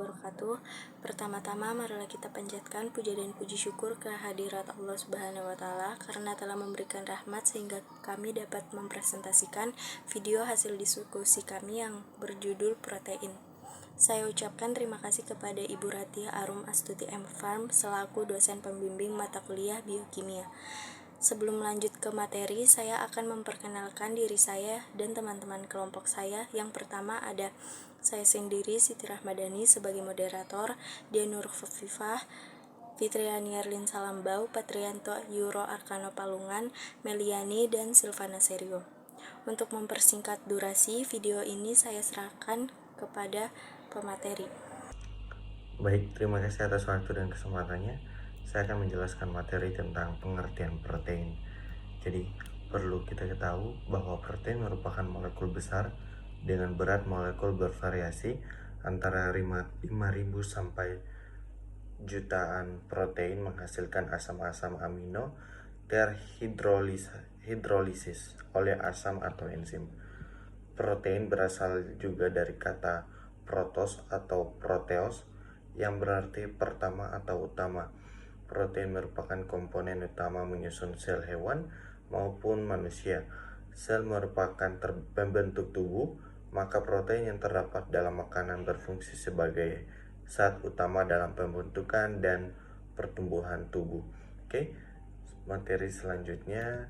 wabarakatuh. Pertama-tama marilah kita panjatkan puja dan puji syukur ke hadirat Allah Subhanahu wa taala karena telah memberikan rahmat sehingga kami dapat mempresentasikan video hasil diskusi kami yang berjudul protein. Saya ucapkan terima kasih kepada Ibu Ratia Arum Astuti M. Farm selaku dosen pembimbing mata kuliah biokimia. Sebelum lanjut ke materi, saya akan memperkenalkan diri saya dan teman-teman kelompok saya. Yang pertama ada saya sendiri, Siti Rahmadani sebagai moderator, Dianur Fafifah, Fitriani Erlin Salambau, Patrianto Yuro Arkano Palungan, Meliani, dan Silvana Serio. Untuk mempersingkat durasi, video ini saya serahkan kepada pemateri. Baik, terima kasih atas waktu dan kesempatannya. Saya akan menjelaskan materi tentang pengertian protein. Jadi, perlu kita ketahui bahwa protein merupakan molekul besar dengan berat molekul bervariasi antara 5.000 sampai jutaan protein menghasilkan asam-asam amino terhidrolisis oleh asam atau enzim. Protein berasal juga dari kata protos atau proteos yang berarti pertama atau utama. Protein merupakan komponen utama menyusun sel hewan maupun manusia. Sel merupakan pembentuk tubuh, maka protein yang terdapat dalam makanan berfungsi sebagai zat utama dalam pembentukan dan pertumbuhan tubuh. Oke, materi selanjutnya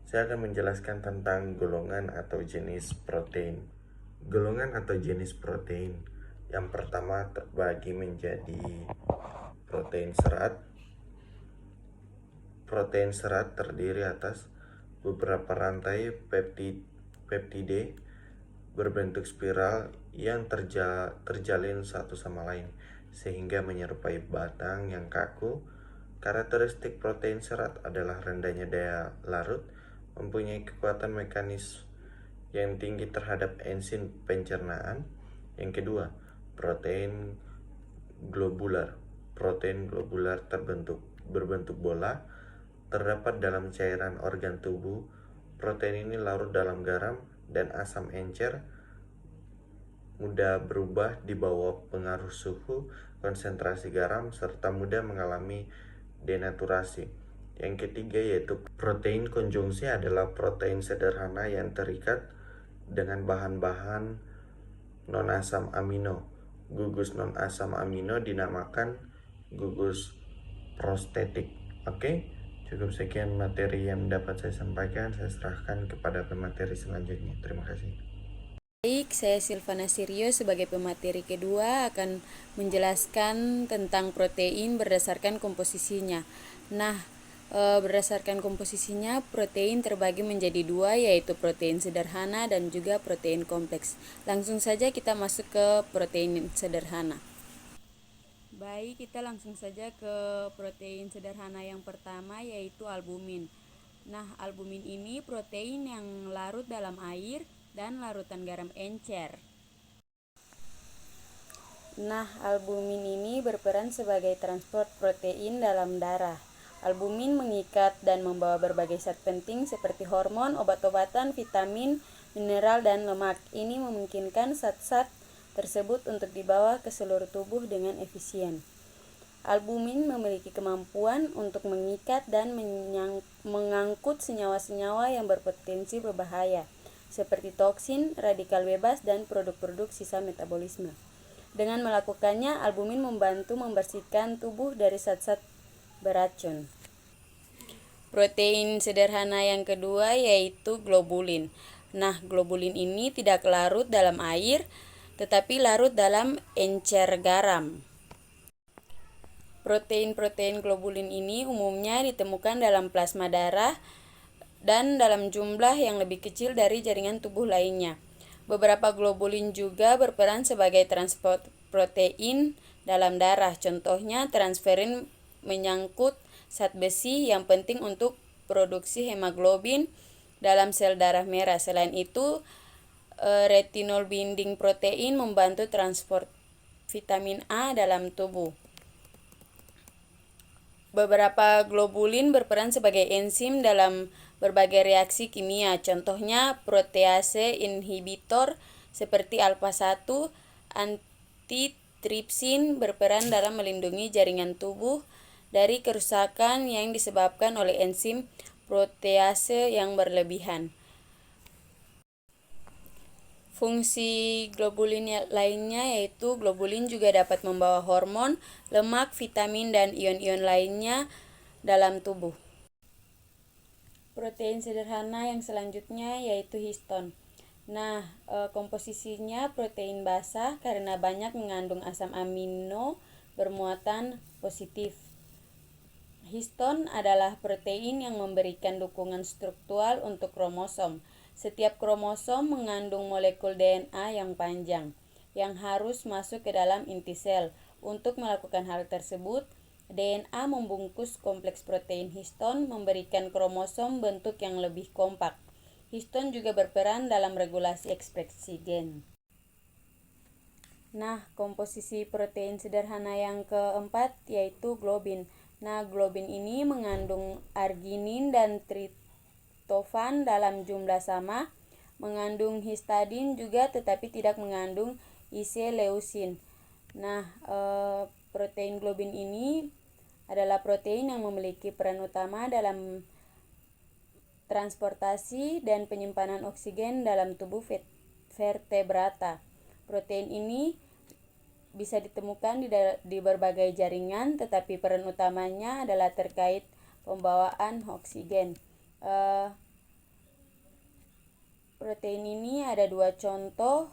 saya akan menjelaskan tentang golongan atau jenis protein. Golongan atau jenis protein yang pertama terbagi menjadi protein serat. Protein serat terdiri atas beberapa rantai peptide berbentuk spiral yang terjalin satu sama lain sehingga menyerupai batang yang kaku. Karakteristik protein serat adalah rendahnya daya larut, mempunyai kekuatan mekanis yang tinggi terhadap enzim pencernaan. Yang kedua, protein globular. Protein globular berbentuk bola, terdapat dalam cairan organ tubuh. Protein ini larut dalam garam dan asam encer, mudah berubah di bawah pengaruh suhu, konsentrasi garam, serta mudah mengalami denaturasi. Yang ketiga yaitu protein konjungsi adalah protein sederhana yang terikat dengan bahan-bahan non-asam amino. Gugus non-asam amino dinamakan gugus prostetik. Oke, cukup sekian materi yang dapat saya sampaikan. Saya serahkan kepada pemateri selanjutnya. Terima kasih. Baik, saya Silvana Serio sebagai pemateri kedua akan menjelaskan tentang protein berdasarkan komposisinya. Nah, berdasarkan komposisinya, protein terbagi menjadi dua, yaitu protein sederhana dan juga protein kompleks. Langsung saja kita masuk ke protein sederhana. Baik, kita langsung saja ke protein sederhana yang pertama, yaitu albumin. Nah, albumin ini protein yang larut dalam air dan larutan garam encer. Nah, albumin ini berperan sebagai transport protein dalam darah. Albumin mengikat dan membawa berbagai zat penting seperti hormon, obat-obatan, vitamin, mineral, dan lemak. Ini memungkinkan zat-zat tersebut untuk dibawa ke seluruh tubuh dengan efisien. Albumin memiliki kemampuan untuk mengikat dan mengangkut senyawa-senyawa yang berpotensi berbahaya, seperti toksin, radikal bebas, dan produk-produk sisa metabolisme. Dengan melakukannya, albumin membantu membersihkan tubuh dari zat-zat beracun. Protein sederhana yang kedua yaitu globulin. Nah, globulin ini tidak larut dalam air, tetapi larut dalam encer garam. Protein-protein globulin ini umumnya ditemukan dalam plasma darah dan dalam jumlah yang lebih kecil dari jaringan tubuh lainnya. Beberapa globulin juga berperan sebagai transport protein dalam darah. Contohnya, transferin menyangkut zat besi yang penting untuk produksi hemoglobin dalam sel darah merah. Selain itu, retinol binding protein membantu transport vitamin A dalam tubuh. Beberapa globulin berperan sebagai enzim dalam berbagai reaksi kimia. Contohnya protease inhibitor seperti alpha 1, Tripsin berperan dalam melindungi jaringan tubuh dari kerusakan yang disebabkan oleh enzim protease yang berlebihan. Fungsi globulin lainnya yaitu globulin juga dapat membawa hormon, lemak, vitamin, dan ion-ion lainnya dalam tubuh. Protein sederhana yang selanjutnya yaitu histon. Komposisinya protein basah karena banyak mengandung asam amino bermuatan positif. Histon adalah protein yang memberikan dukungan struktural untuk kromosom. Setiap kromosom mengandung molekul DNA yang panjang, yang harus masuk ke dalam inti sel. Untuk melakukan hal tersebut, DNA membungkus kompleks protein histon, memberikan kromosom bentuk yang lebih kompak. Histon juga berperan dalam regulasi ekspresi gen. Komposisi protein sederhana yang keempat yaitu globin. Globin ini mengandung arginin dan tritofan dalam jumlah sama, mengandung histidin juga tetapi tidak mengandung isoleusin. Protein globin ini adalah protein yang memiliki peran utama dalam transportasi dan penyimpanan oksigen dalam tubuh vertebrata. Protein ini bisa ditemukan di berbagai jaringan, tetapi peran utamanya adalah terkait pembawaan oksigen. Protein ini ada dua contoh,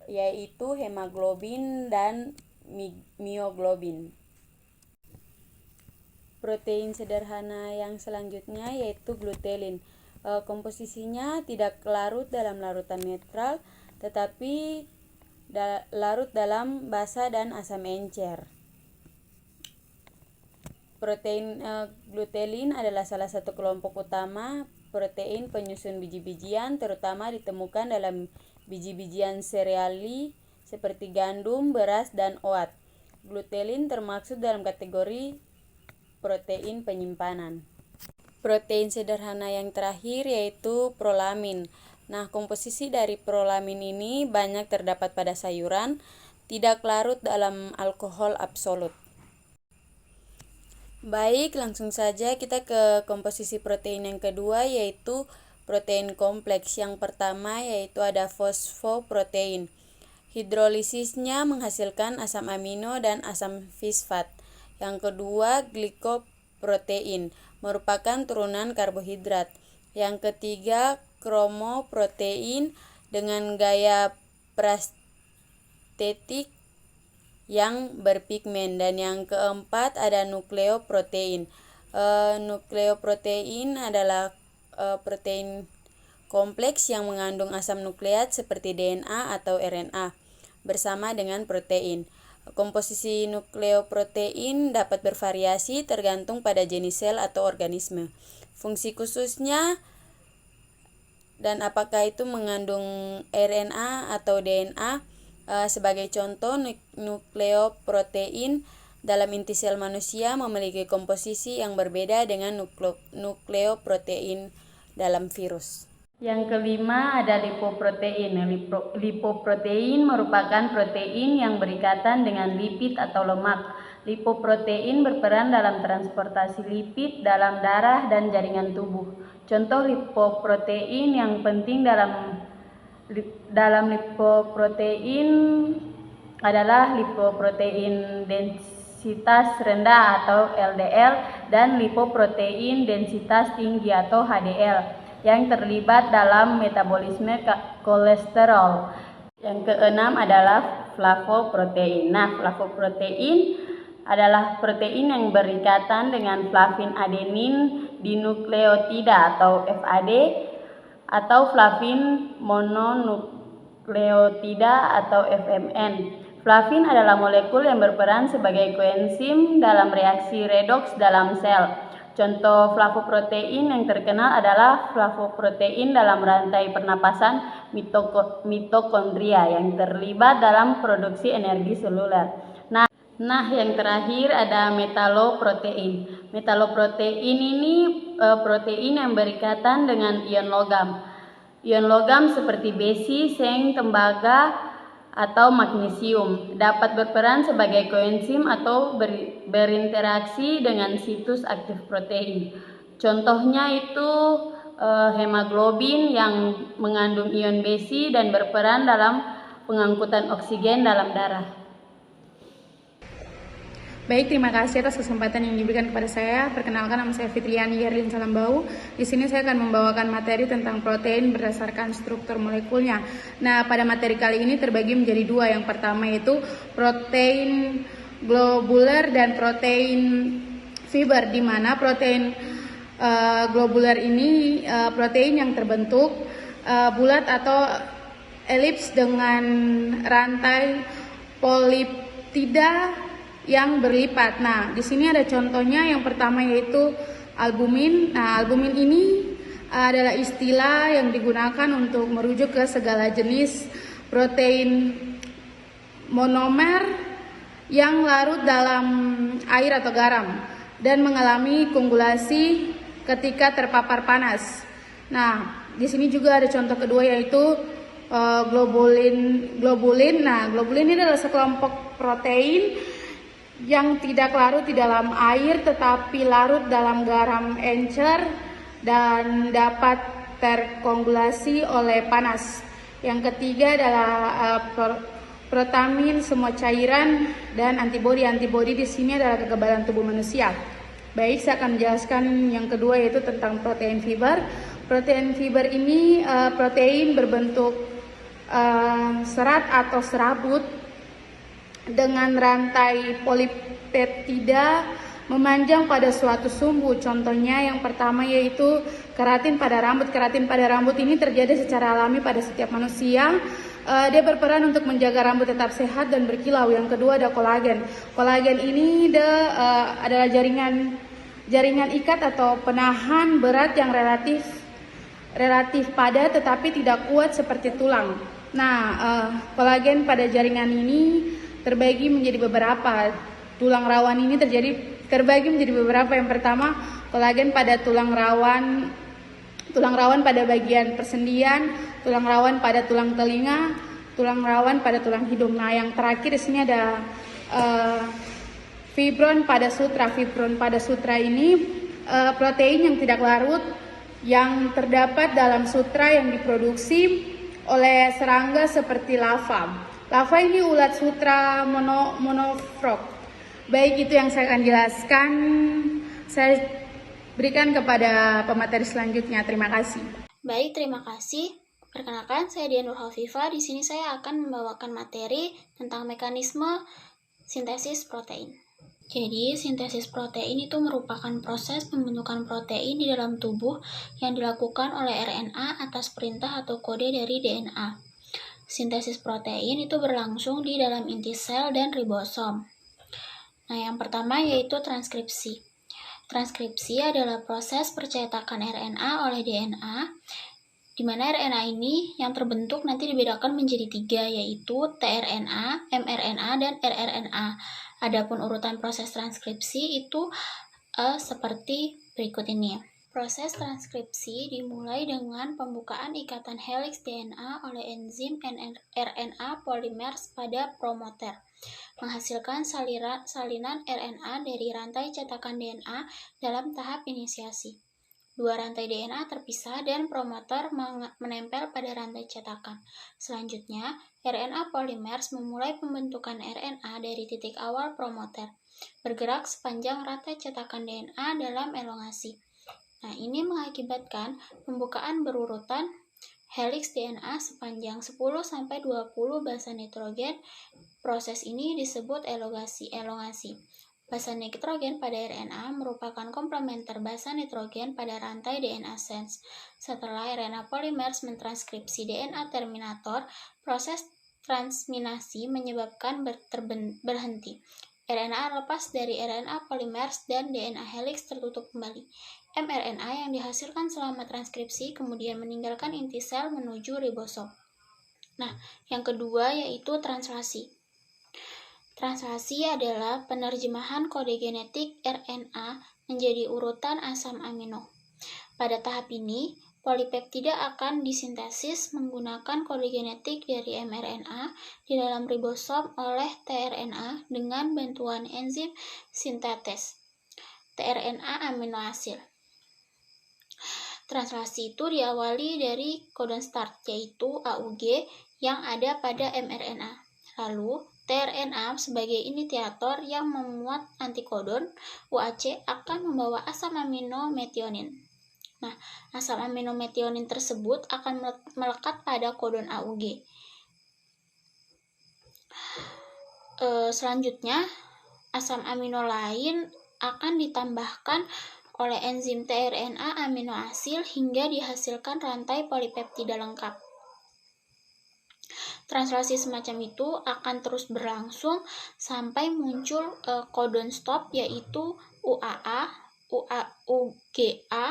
yaitu hemoglobin dan mioglobin. Protein sederhana yang selanjutnya yaitu glutein. Komposisinya tidak larut dalam larutan netral, tetapi larut dalam basa dan asam encer. Protein glutein adalah salah satu kelompok utama protein penyusun biji-bijian, terutama ditemukan dalam biji-bijian sereali seperti gandum, beras, dan oat. Glutein termasuk dalam kategori protein penyimpanan. Protein sederhana yang terakhir yaitu prolamin. Komposisi dari prolamin ini banyak terdapat pada sayuran, tidak larut dalam alkohol absolut. Baik, langsung saja kita ke komposisi protein yang kedua yaitu protein kompleks. Yang pertama yaitu ada fosfoprotein. Hidrolisisnya menghasilkan asam amino dan asam fosfat. Yang kedua, glikoprotein, merupakan turunan karbohidrat. Yang ketiga, kromoprotein dengan gaya prastetik yang berpigmen. Dan yang keempat ada nukleoprotein. Nukleoprotein adalah protein kompleks yang mengandung asam nukleat seperti DNA atau RNA bersama dengan protein. Komposisi nukleoprotein dapat bervariasi tergantung pada jenis sel atau organisme. Fungsi khususnya dan apakah itu mengandung RNA atau DNA. Sebagai contoh, nukleoprotein dalam inti sel manusia memiliki komposisi yang berbeda dengan nukleoprotein dalam virus. Yang kelima ada lipoprotein. Lipoprotein merupakan protein yang berikatan dengan lipid atau lemak. Lipoprotein berperan dalam transportasi lipid dalam darah dan jaringan tubuh. Contoh lipoprotein yang penting dalam lipoprotein adalah lipoprotein densitas rendah atau LDL dan lipoprotein densitas tinggi atau HDL yang terlibat dalam metabolisme kolesterol. Yang keenam adalah flavoprotein. Flavoprotein adalah protein yang berikatan dengan flavin adenin dinukleotida atau FAD atau flavin mononukleotida atau FMN. Flavin adalah molekul yang berperan sebagai koenzim dalam reaksi redoks dalam sel. Contoh flavoprotein yang terkenal adalah flavoprotein dalam rantai pernapasan mitokondria yang terlibat dalam produksi energi seluler. Yang terakhir ada metaloprotein. Metaloprotein ini protein yang berikatan dengan ion logam. Ion logam seperti besi, seng, tembaga atau magnesium. Dapat berperan sebagai koenzim atau berinteraksi dengan situs aktif protein. Contohnya itu hemoglobin yang mengandung ion besi dan berperan dalam pengangkutan oksigen dalam darah. Baik, terima kasih atas kesempatan yang diberikan kepada saya. Perkenalkan, nama saya Fitriani Yerlin Salambau. Di sini saya akan membawakan materi tentang protein berdasarkan struktur molekulnya. Nah, pada materi kali ini terbagi menjadi dua. Yang pertama yaitu protein globuler dan protein fiber, di mana protein globuler ini protein yang terbentuk bulat atau elips dengan rantai poliptida yang berlipat. Nah, di sini ada contohnya. Yang pertama yaitu albumin. Nah, albumin ini adalah istilah yang digunakan untuk merujuk ke segala jenis protein monomer yang larut dalam air atau garam dan mengalami koagulasi ketika terpapar panas. Nah, di sini juga ada contoh kedua yaitu globulin. Nah, globulin ini adalah sekelompok protein yang tidak larut di dalam air tetapi larut dalam garam encer dan dapat terkoagulasi oleh panas. Yang ketiga adalah protamin, semua cairan, dan antibodi. Antibodi di sini adalah kekebalan tubuh manusia. Baik, saya akan menjelaskan yang kedua yaitu tentang protein fiber. Protein fiber ini protein berbentuk serat atau serabut dengan rantai polipeptida memanjang pada suatu sumbu. Contohnya yang pertama yaitu keratin pada rambut. Keratin pada rambut ini terjadi secara alami pada setiap manusia. Dia berperan untuk menjaga rambut tetap sehat dan berkilau. Yang kedua ada kolagen. Kolagen ini adalah jaringan ikat atau penahan berat yang relatif padat tetapi tidak kuat seperti tulang. Nah, kolagen pada jaringan ini terbagi menjadi beberapa. Tulang rawan ini terbagi menjadi beberapa. Yang pertama, kolagen pada tulang rawan pada bagian persendian, tulang rawan pada tulang telinga, tulang rawan pada tulang hidung. Nah, yang terakhir di sini ada fibron pada sutra. Fibron pada sutra ini protein yang tidak larut yang terdapat dalam sutra yang diproduksi oleh serangga seperti lava. Lava ini ulat sutra monofrog. Baik, itu yang saya akan jelaskan. Saya berikan kepada pemateri selanjutnya. Terima kasih. Baik, terima kasih. Perkenalkan, saya Dian Nurhafifah. Di sini saya akan membawakan materi tentang mekanisme sintesis protein. Jadi, sintesis protein itu merupakan proses pembentukan protein di dalam tubuh yang dilakukan oleh RNA atas perintah atau kode dari DNA. Sintesis protein itu berlangsung di dalam inti sel dan ribosom. Nah, yang pertama yaitu transkripsi. Transkripsi adalah proses percetakan RNA oleh DNA, di mana RNA ini yang terbentuk nanti dibedakan menjadi 3, yaitu tRNA, mRNA, dan rRNA. Adapun urutan proses transkripsi itu seperti berikut ini. Proses transkripsi dimulai dengan pembukaan ikatan heliks DNA oleh enzim RNA polimers pada promoter, menghasilkan salinan RNA dari rantai cetakan DNA dalam tahap inisiasi. Dua rantai DNA terpisah dan promoter menempel pada rantai cetakan. Selanjutnya, RNA polimers memulai pembentukan RNA dari titik awal promoter, bergerak sepanjang rantai cetakan DNA dalam elongasi. Nah, ini mengakibatkan pembukaan berurutan heliks DNA sepanjang 10-20 basa nitrogen. Proses ini disebut elongasi. Basa nitrogen pada RNA merupakan komplementer basa nitrogen pada rantai DNA sense. Setelah RNA polimers mentranskripsi DNA terminator, proses transminasi menyebabkan berhenti. RNA lepas dari RNA polimers dan DNA heliks tertutup kembali. mRNA yang dihasilkan selama transkripsi kemudian meninggalkan inti sel menuju ribosom. Nah, yang kedua yaitu translasi. Translasi adalah penerjemahan kode genetik RNA menjadi urutan asam amino. Pada tahap ini, polipeptida akan disintesis menggunakan kode genetik dari mRNA di dalam ribosom oleh tRNA dengan bantuan enzim sintetes tRNA amino asid. Translasi itu diawali dari codon start, yaitu AUG yang ada pada mRNA. Lalu, tRNA sebagai inisiator yang memuat antikodon UAC akan membawa asam amino metionin. Nah, asam amino metionin tersebut akan melekat pada kodon AUG. Selanjutnya, asam amino lain akan ditambahkan oleh enzim tRNA amino asid hingga dihasilkan rantai polipeptida lengkap. Translasi semacam itu akan terus berlangsung sampai muncul codon stop, yaitu UAA, UGA,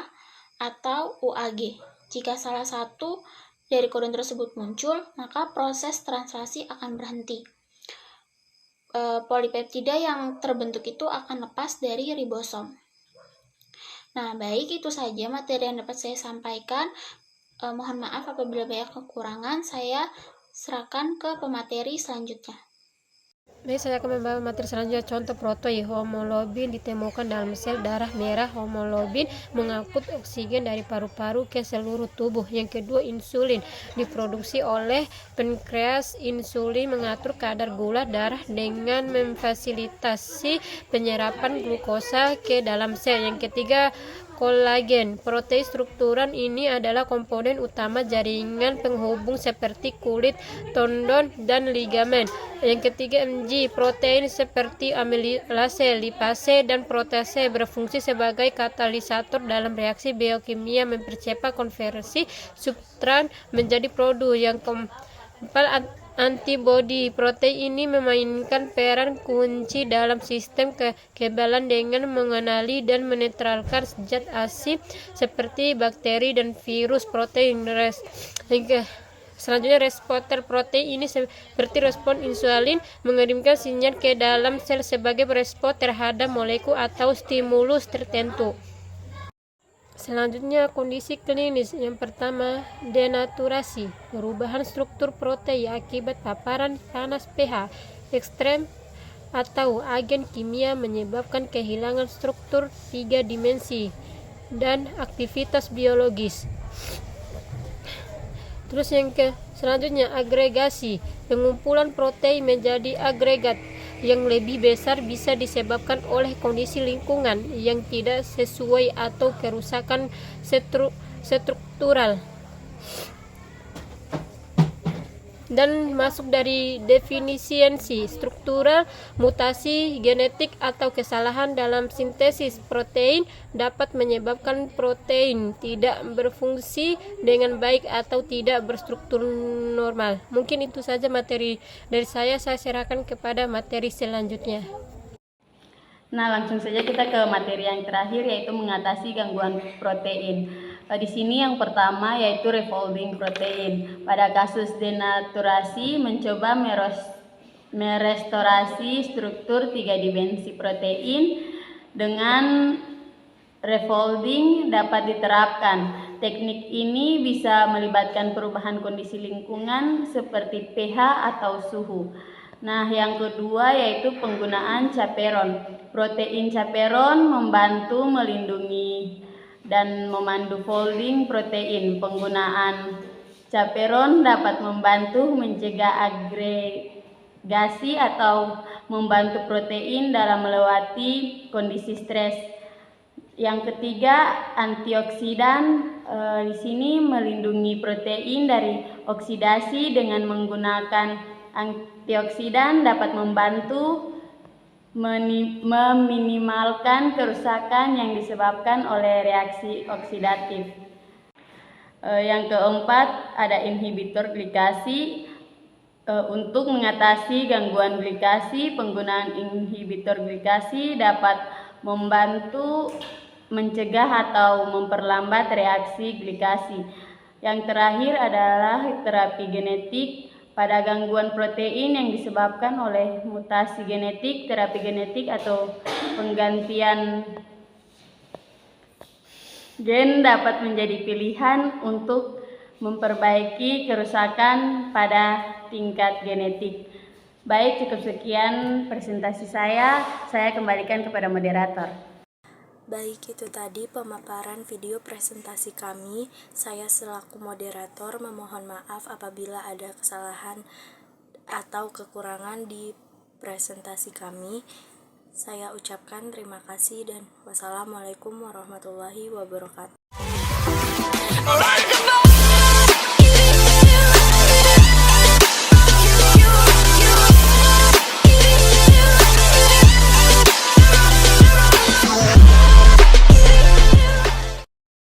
atau UAG. Jika salah satu dari kodon tersebut muncul, maka proses translasi akan berhenti. Polipeptida yang terbentuk itu akan lepas dari ribosom. Nah, baik, itu saja materi yang dapat saya sampaikan. Mohon maaf apabila banyak kekurangan. Saya serahkan ke pemateri selanjutnya. Baik, saya akan membawa materi selanjutnya. Contoh protein hemoglobin ditemukan dalam sel darah merah. Hemoglobin mengangkut oksigen dari paru-paru ke seluruh tubuh. Yang kedua, insulin diproduksi oleh pankreas. Insulin mengatur kadar gula darah dengan memfasilitasi penyerapan glukosa ke dalam sel. Yang ketiga, kolagen. Protein struktural ini adalah komponen utama jaringan penghubung seperti kulit, tendon, dan ligamen. Yang ketiga, mg. Protein seperti amilase, lipase, dan protase berfungsi sebagai katalisator dalam reaksi biokimia mempercepat konversi substrat menjadi produk. Yang keempat, antibodi. Protein ini memainkan peran kunci dalam sistem kekebalan dengan mengenali dan menetralkan zat asing seperti bakteri dan virus. Protein selanjutnya, reseptor protein ini seperti respon insulin mengirimkan sinyal ke dalam sel sebagai respon terhadap molekul atau stimulus tertentu. Selanjutnya, kondisi klinis. Yang pertama, denaturasi, perubahan struktur protein akibat paparan panas pH ekstrem atau agen kimia menyebabkan kehilangan struktur 3 dimensi dan aktivitas biologis. Terus selanjutnya, agregasi, pengumpulan protein menjadi agregat yang lebih besar bisa disebabkan oleh kondisi lingkungan yang tidak sesuai atau kerusakan struktural. Dan masuk dari defisiensi struktural, mutasi genetik atau kesalahan dalam sintesis protein dapat menyebabkan protein tidak berfungsi dengan baik atau tidak berstruktur normal. Mungkin itu saja materi dari saya serahkan kepada materi selanjutnya. Nah, langsung saja kita ke materi yang terakhir, yaitu mengatasi gangguan protein. Di sini yang pertama yaitu refolding protein. Pada kasus denaturasi mencoba merestorasi struktur 3 dimensi protein. Dengan refolding dapat diterapkan. Teknik ini bisa melibatkan perubahan kondisi lingkungan seperti pH atau suhu. Nah, yang kedua yaitu penggunaan chaperone. Protein chaperone membantu melindungi dan memandu folding protein. Penggunaan chaperone dapat membantu mencegah agregasi atau membantu protein dalam melewati kondisi stres. Yang ketiga, antioksidan. Di sini melindungi protein dari oksidasi. Dengan menggunakan antioksidan dapat membantu meminimalkan kerusakan yang disebabkan oleh reaksi oksidatif. Yang keempat, ada inhibitor glikasi. Untuk mengatasi gangguan glikasi, penggunaan inhibitor glikasi dapat membantu mencegah atau memperlambat reaksi glikasi. Yang terakhir adalah terapi genetik. Pada gangguan protein yang disebabkan oleh mutasi genetik, terapi genetik atau penggantian Gen dapat menjadi pilihan untuk memperbaiki kerusakan pada tingkat genetik. Baik, cukup sekian presentasi saya kembalikan kepada moderator. Baik, itu tadi pemaparan video presentasi kami. Saya selaku moderator memohon maaf apabila ada kesalahan atau kekurangan di presentasi kami. Saya ucapkan terima kasih dan wassalamualaikum warahmatullahi wabarakatuh.